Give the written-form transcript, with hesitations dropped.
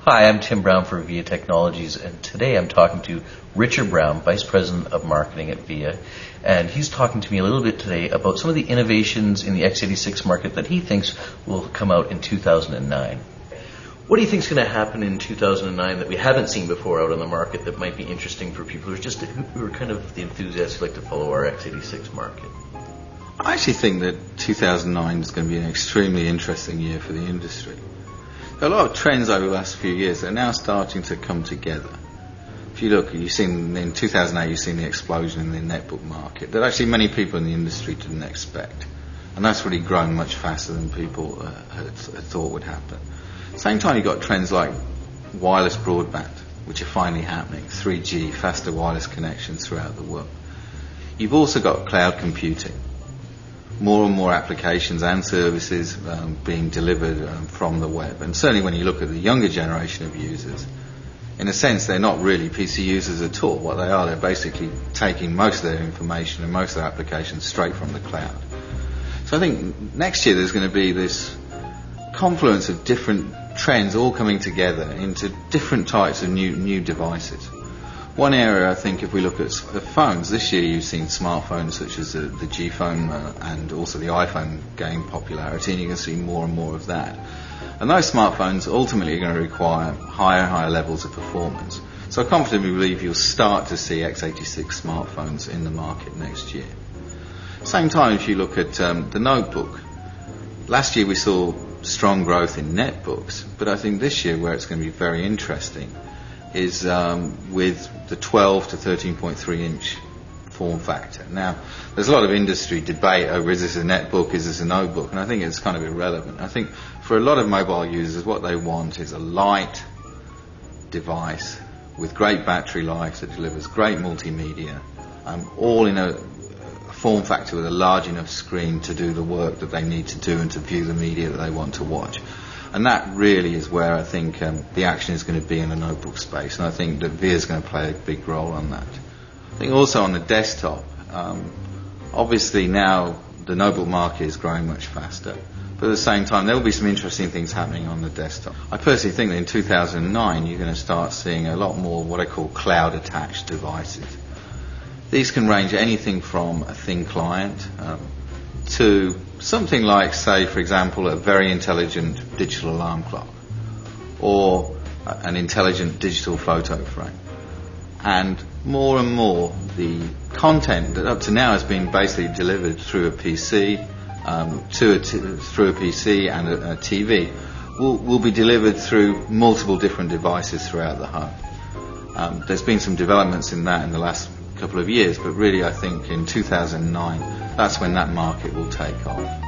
Hi, I'm Tim Brown for VIA Technologies, and today I'm talking to Richard Brown, Vice President of Marketing at VIA, and he's talking to me a little bit today about some of the innovations in the X86 market that he thinks will come out in 2009. What do you think is going to happen in 2009 that we haven't seen before out on the market that might be interesting for people who are kind of the enthusiasts who like to follow our X86 market? I actually think that 2009 is going to be an extremely interesting year for the industry. There are a lot of trends over the last few years that are now starting to come together. If you look, you've seen in 2008, you've seen the explosion in the netbook market that actually many people in the industry didn't expect. And that's really grown much faster than people had thought would happen. At the same time, you've got trends like wireless broadband, which are finally happening, 3G, faster wireless connections throughout the world. You've also got cloud computing. More and more applications and services being delivered from the web. And certainly when you look at the younger generation of users, in a sense they're not really PC users at all. What they are, they're basically taking most of their information and most of their applications straight from the cloud. So I think next year there's going to be this confluence of different trends all coming together into different types of new devices. One area, I think, if we look at phones, this year you've seen smartphones such as the G phone and also the iPhone gain popularity, and you're going to see more and more of that. And those smartphones ultimately are going to require higher and higher levels of performance. So I confidently believe you'll start to see X86 smartphones in the market next year. Same time, if you look at the notebook, last year we saw strong growth in netbooks, but I think this year where it's going to be very interesting is with the 12 to 13.3 inch form factor. Now, there's a lot of industry debate over is this a netbook, is this a notebook, and I think it's kind of irrelevant. I think for a lot of mobile users, what they want is a light device with great battery life that delivers great multimedia, all in a form factor with a large enough screen to do the work that they need to do and to view the media that they want to watch. And that really is where I think the action is going to be in the notebook space, and I think that VIA is going to play a big role on that. I think also on the desktop, obviously now the notebook market is growing much faster, but at the same time there will be some interesting things happening on the desktop. I personally think that in 2009 you're going to start seeing a lot more what I call cloud-attached devices. These can range anything from a thin client to something like, say, for example, a very intelligent digital alarm clock or an intelligent digital photo frame. And more, the content that up to now has been basically delivered through a PC, through a PC and a TV, will be delivered through multiple different devices throughout the home. There's been some developments in that in the last couple of years, but really I think in 2009 that's when that market will take off.